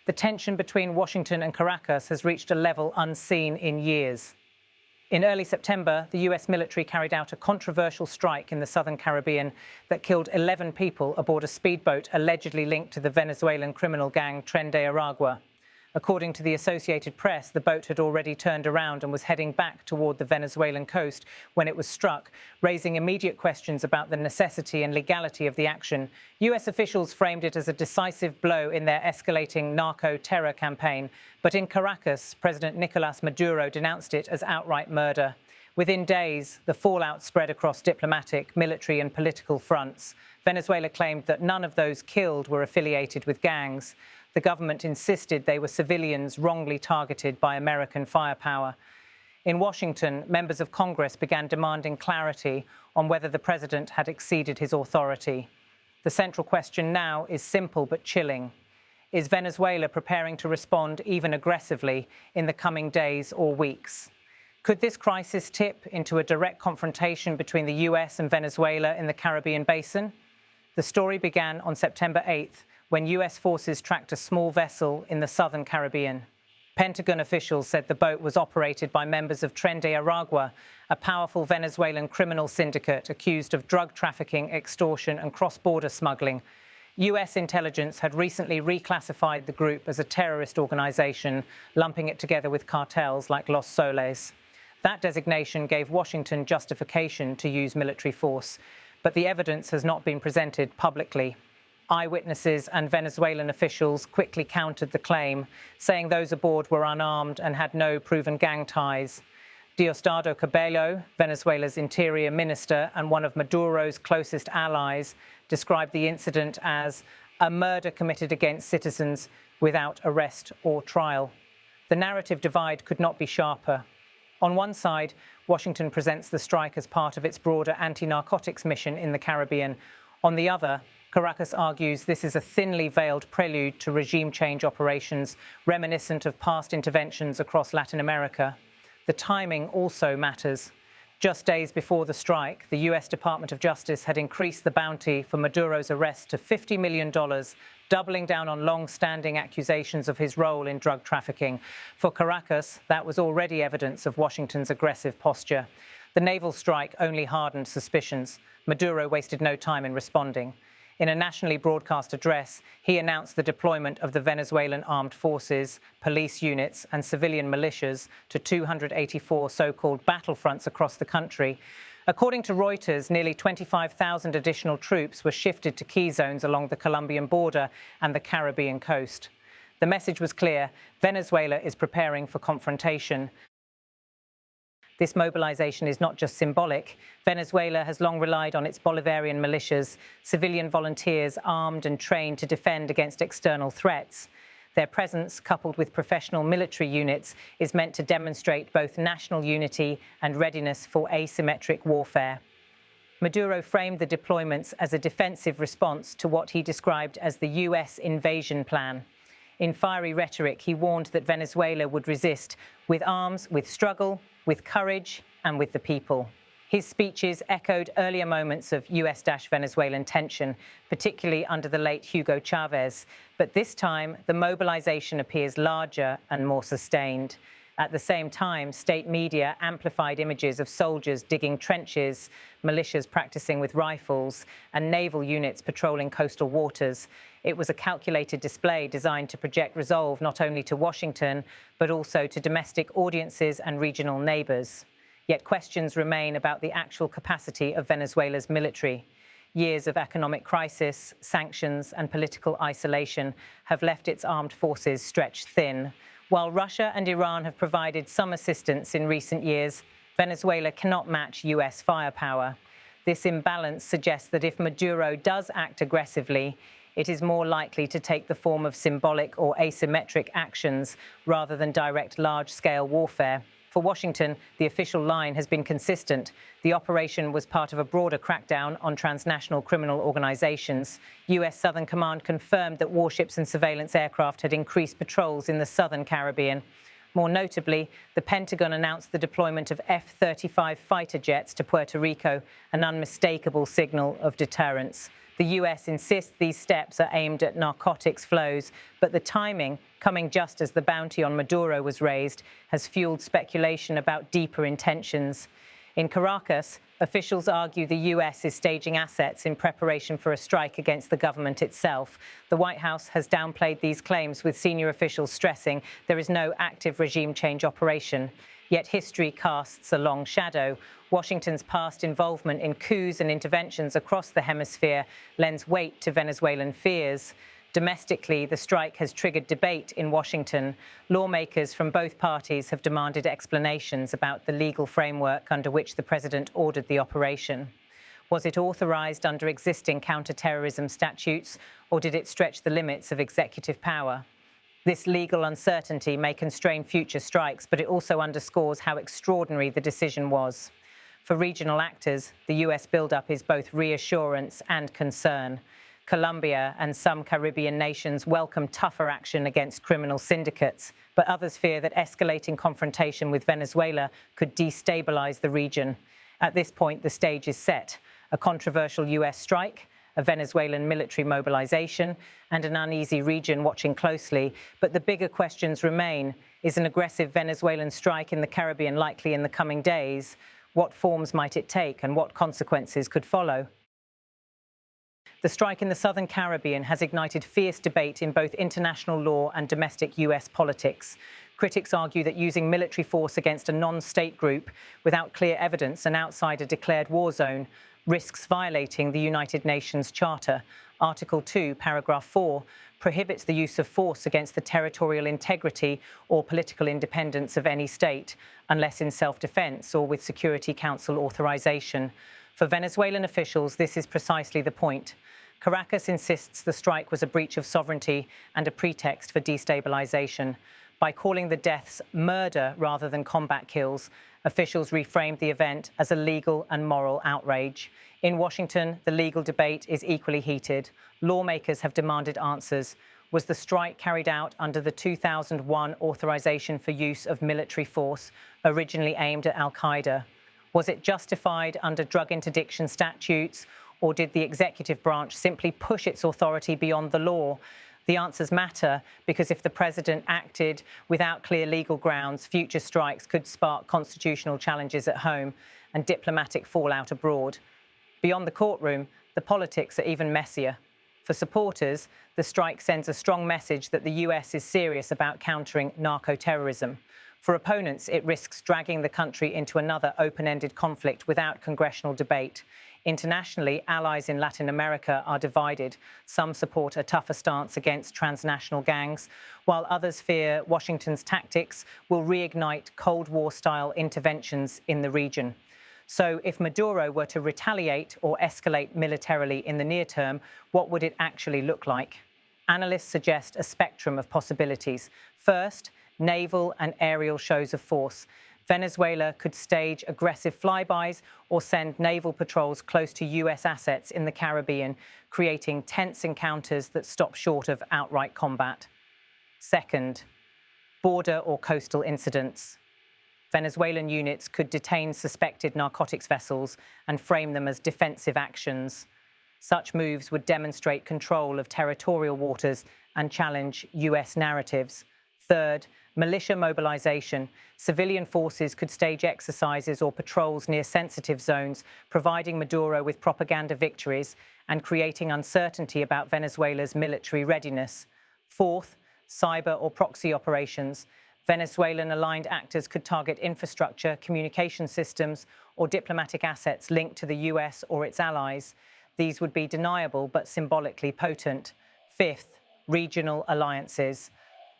the tension between Washington and Caracas has reached a level unseen in years. In early September, the US military carried out a controversial strike in the southern Caribbean that killed 11 people aboard a speedboat allegedly linked to the Venezuelan criminal gang Tren de Aragua. According to the Associated Press, the boat had already turned around and was heading back toward the Venezuelan coast when it was struck, raising immediate questions about the necessity and legality of the action. US officials framed it as a decisive blow in their escalating narco-terror campaign, but in Caracas, President Nicolás Maduro denounced it as outright murder. Within days, the fallout spread across diplomatic, military and political fronts. Venezuela claimed that none of those killed were affiliated with gangs. The government insisted they were civilians wrongly targeted by American firepower. In Washington, members of Congress began demanding clarity on whether the president had exceeded his authority. The central question now is simple but chilling. Is Venezuela preparing to respond even aggressively in the coming days or weeks? Could this crisis tip into a direct confrontation between the US and Venezuela in the Caribbean basin? The story began on September 8th, when US forces tracked a small vessel in the southern Caribbean. Pentagon officials said the boat was operated by members of Tren de Aragua, a powerful Venezuelan criminal syndicate accused of drug trafficking, extortion and cross-border smuggling. US intelligence had recently reclassified the group as a terrorist organization, lumping it together with cartels like Los Soles. That designation gave Washington justification to use military force, but the evidence has not been presented publicly. Eyewitnesses and Venezuelan officials quickly countered the claim, saying those aboard were unarmed and had no proven gang ties. Diosdado Cabello, Venezuela's interior minister and one of Maduro's closest allies, described the incident as a murder committed against citizens without arrest or trial. The narrative divide could not be sharper. On one side, Washington presents the strike as part of its broader anti-narcotics mission in the Caribbean. On the other, Caracas argues this is a thinly veiled prelude to regime change operations reminiscent of past interventions across Latin America. The timing also matters. Just days before the strike, the US Department of Justice had increased the bounty for Maduro's arrest to $50 million, doubling down on long-standing accusations of his role in drug trafficking. For Caracas, that was already evidence of Washington's aggressive posture. The naval strike only hardened suspicions. Maduro wasted no time in responding. In a nationally broadcast address, he announced the deployment of the Venezuelan armed forces, police units and civilian militias to 284 so-called battlefronts across the country. According to Reuters, nearly 25,000 additional troops were shifted to key zones along the Colombian border and the Caribbean coast. The message was clear: Venezuela is preparing for confrontation. This mobilization is not just symbolic. Venezuela has long relied on its Bolivarian militias, civilian volunteers armed and trained to defend against external threats. Their presence, coupled with professional military units, is meant to demonstrate both national unity and readiness for asymmetric warfare. Maduro framed the deployments as a defensive response to what he described as the US invasion plan. In fiery rhetoric, he warned that Venezuela would resist with arms, with struggle, with courage, and with the people. His speeches echoed earlier moments of US-Venezuelan tension, particularly under the late Hugo Chavez. But this time, the mobilization appears larger and more sustained. At the same time, state media amplified images of soldiers digging trenches, militias practicing with rifles, and naval units patrolling coastal waters. It was a calculated display designed to project resolve not only to Washington, but also to domestic audiences and regional neighbors. Yet questions remain about the actual capacity of Venezuela's military. Years of economic crisis, sanctions, and political isolation have left its armed forces stretched thin. While Russia and Iran have provided some assistance in recent years, Venezuela cannot match US firepower. This imbalance suggests that if Maduro does act aggressively, it is more likely to take the form of symbolic or asymmetric actions rather than direct large-scale warfare. For Washington, the official line has been consistent. The operation was part of a broader crackdown on transnational criminal organizations. US Southern Command confirmed that warships and surveillance aircraft had increased patrols in the southern Caribbean. More notably, the Pentagon announced the deployment of F-35 fighter jets to Puerto Rico, an unmistakable signal of deterrence. The US insists these steps are aimed at narcotics flows, but the timing, coming just as the bounty on Maduro was raised, has fueled speculation about deeper intentions. In Caracas, officials argue the US is staging assets in preparation for a strike against the government itself. The White House has downplayed these claims, with senior officials stressing there is no active regime change operation. Yet history casts a long shadow. Washington's past involvement in coups and interventions across the hemisphere lends weight to Venezuelan fears. Domestically, the strike has triggered debate in Washington. Lawmakers from both parties have demanded explanations about the legal framework under which the president ordered the operation. Was it authorized under existing counter-terrorism statutes, or did it stretch the limits of executive power? This legal uncertainty may constrain future strikes, but it also underscores how extraordinary the decision was. For regional actors, the US buildup is both reassurance and concern. Colombia and some Caribbean nations welcome tougher action against criminal syndicates, but others fear that escalating confrontation with Venezuela could destabilize the region. At this point, the stage is set: a controversial US strike, a Venezuelan military mobilization, and an uneasy region watching closely. But the bigger questions remain. Is an aggressive Venezuelan strike in the Caribbean likely in the coming days? What forms might it take, and what consequences could follow? The strike in the Southern Caribbean has ignited fierce debate in both international law and domestic US politics. Critics argue that using military force against a non-state group without clear evidence and outside a declared war zone risks violating the United Nations Charter. Article 2, paragraph 4, prohibits the use of force against the territorial integrity or political independence of any state, unless in self-defense or with Security Council authorization. For Venezuelan officials, this is precisely the point. Caracas insists the strike was a breach of sovereignty and a pretext for destabilization. By calling the deaths murder rather than combat kills, officials reframed the event as a legal and moral outrage. In Washington, the legal debate is equally heated. Lawmakers have demanded answers. Was the strike carried out under the 2001 authorization for use of military force, originally aimed at al-Qaeda? Was it justified under drug interdiction statutes, or did the executive branch simply push its authority beyond the law? The answers matter because if the president acted without clear legal grounds, future strikes could spark constitutional challenges at home and diplomatic fallout abroad. Beyond the courtroom, the politics are even messier. For supporters, the strike sends a strong message that the US is serious about countering narco-terrorism. For opponents, it risks dragging the country into another open-ended conflict without congressional debate. Internationally, allies in Latin America are divided. Some support a tougher stance against transnational gangs, while others fear Washington's tactics will reignite Cold War-style interventions in the region. So if Maduro were to retaliate or escalate militarily in the near term, what would it actually look like? Analysts suggest a spectrum of possibilities. First, naval and aerial shows of force. Venezuela could stage aggressive flybys or send naval patrols close to US assets in the Caribbean, creating tense encounters that stop short of outright combat. Second, border or coastal incidents. Venezuelan units could detain suspected narcotics vessels and frame them as defensive actions. Such moves would demonstrate control of territorial waters and challenge US narratives. Third, militia mobilization. Civilian forces could stage exercises or patrols near sensitive zones, providing Maduro with propaganda victories and creating uncertainty about Venezuela's military readiness. Fourth, cyber or proxy operations. Venezuelan-aligned actors could target infrastructure, communication systems, or diplomatic assets linked to the US or its allies. These would be deniable but symbolically potent. Fifth, regional alliances.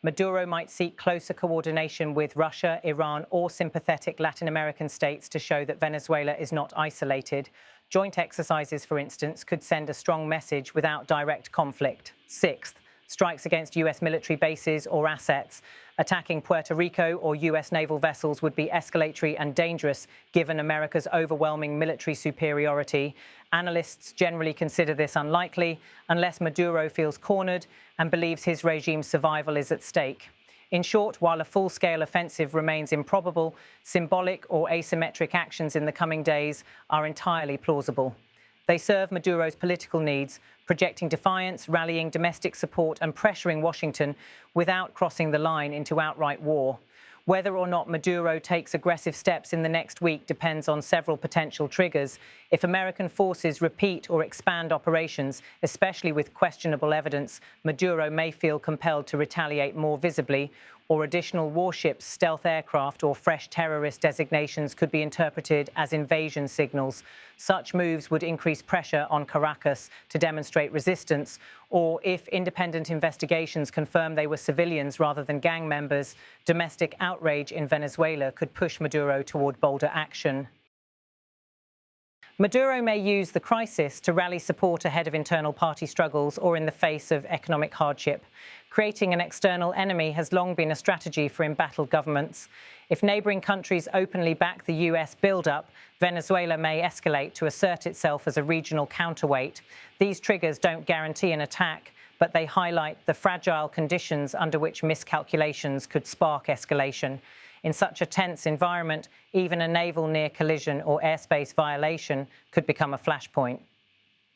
Maduro might seek closer coordination with Russia, Iran, or sympathetic Latin American states to show that Venezuela is not isolated. Joint exercises, for instance, could send a strong message without direct conflict. Sixth, strikes against US military bases or assets. Attacking Puerto Rico or US naval vessels would be escalatory and dangerous given America's overwhelming military superiority. Analysts generally consider this unlikely unless Maduro feels cornered and believes his regime's survival is at stake. In short, while a full-scale offensive remains improbable, symbolic or asymmetric actions in the coming days are entirely plausible. They serve Maduro's political needs, projecting defiance, rallying domestic support and pressuring Washington without crossing the line into outright war. Whether or not Maduro takes aggressive steps in the next week depends on several potential triggers. If American forces repeat or expand operations, especially with questionable evidence, Maduro may feel compelled to retaliate more visibly, or additional warships, stealth aircraft, or fresh terrorist designations could be interpreted as invasion signals. Such moves would increase pressure on Caracas to demonstrate resistance, or if independent investigations confirm they were civilians rather than gang members, domestic outrage in Venezuela could push Maduro toward bolder action. Maduro may use the crisis to rally support ahead of internal party struggles or in the face of economic hardship. Creating an external enemy has long been a strategy for embattled governments. If neighbouring countries openly back the US buildup, Venezuela may escalate to assert itself as a regional counterweight. These triggers don't guarantee an attack, but they highlight the fragile conditions under which miscalculations could spark escalation. In such a tense environment, even a naval near collision or airspace violation could become a flashpoint.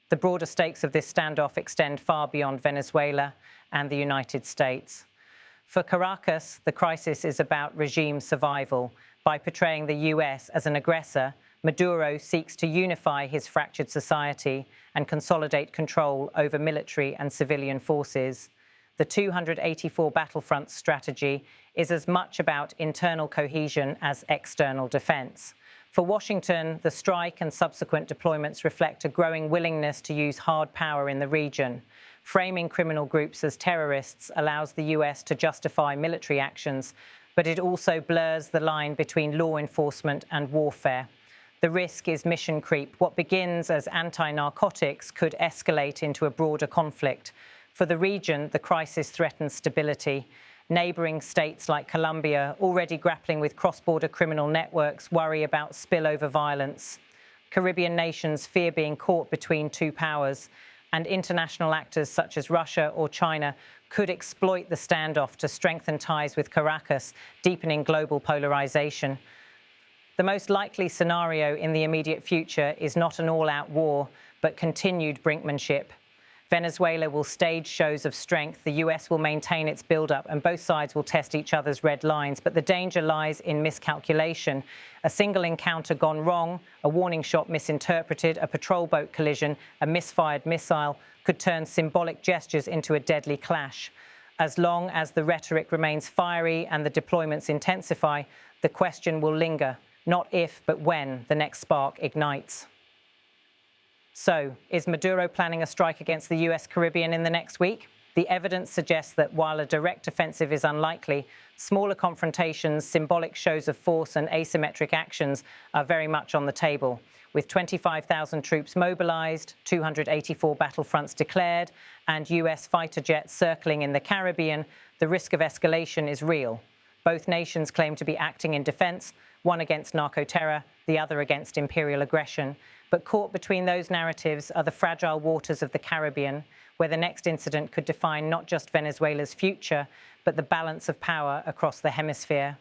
The broader stakes of this standoff extend far beyond Venezuela and the United States. For Caracas, the crisis is about regime survival. By portraying the US as an aggressor, Maduro seeks to unify his fractured society and consolidate control over military and civilian forces. The 284 battlefronts strategy is as much about internal cohesion as external defense. For Washington, the strike and subsequent deployments reflect a growing willingness to use hard power in the region. Framing criminal groups as terrorists allows the US to justify military actions, but it also blurs the line between law enforcement and warfare. The risk is mission creep. What begins as anti-narcotics could escalate into a broader conflict. For the region, the crisis threatens stability. Neighbouring states like Colombia, already grappling with cross-border criminal networks, worry about spillover violence. Caribbean nations fear being caught between two powers, and international actors such as Russia or China could exploit the standoff to strengthen ties with Caracas, deepening global polarization. The most likely scenario in the immediate future is not an all-out war, but continued brinkmanship. Venezuela will stage shows of strength, the US will maintain its buildup, and both sides will test each other's red lines. But the danger lies in miscalculation. A single encounter gone wrong, a warning shot misinterpreted, a patrol boat collision, a misfired missile could turn symbolic gestures into a deadly clash. As long as the rhetoric remains fiery and the deployments intensify, the question will linger, not if, but when the next spark ignites. So, is Maduro planning a strike against the US Caribbean in the next week? The evidence suggests that while a direct offensive is unlikely, smaller confrontations, symbolic shows of force and asymmetric actions are very much on the table. With 25,000 troops mobilized, 284 battlefronts declared, and US fighter jets circling in the Caribbean, the risk of escalation is real. Both nations claim to be acting in defense, one against narco-terror, the other against imperial aggression. But caught between those narratives are the fragile waters of the Caribbean, where the next incident could define not just Venezuela's future, but the balance of power across the hemisphere.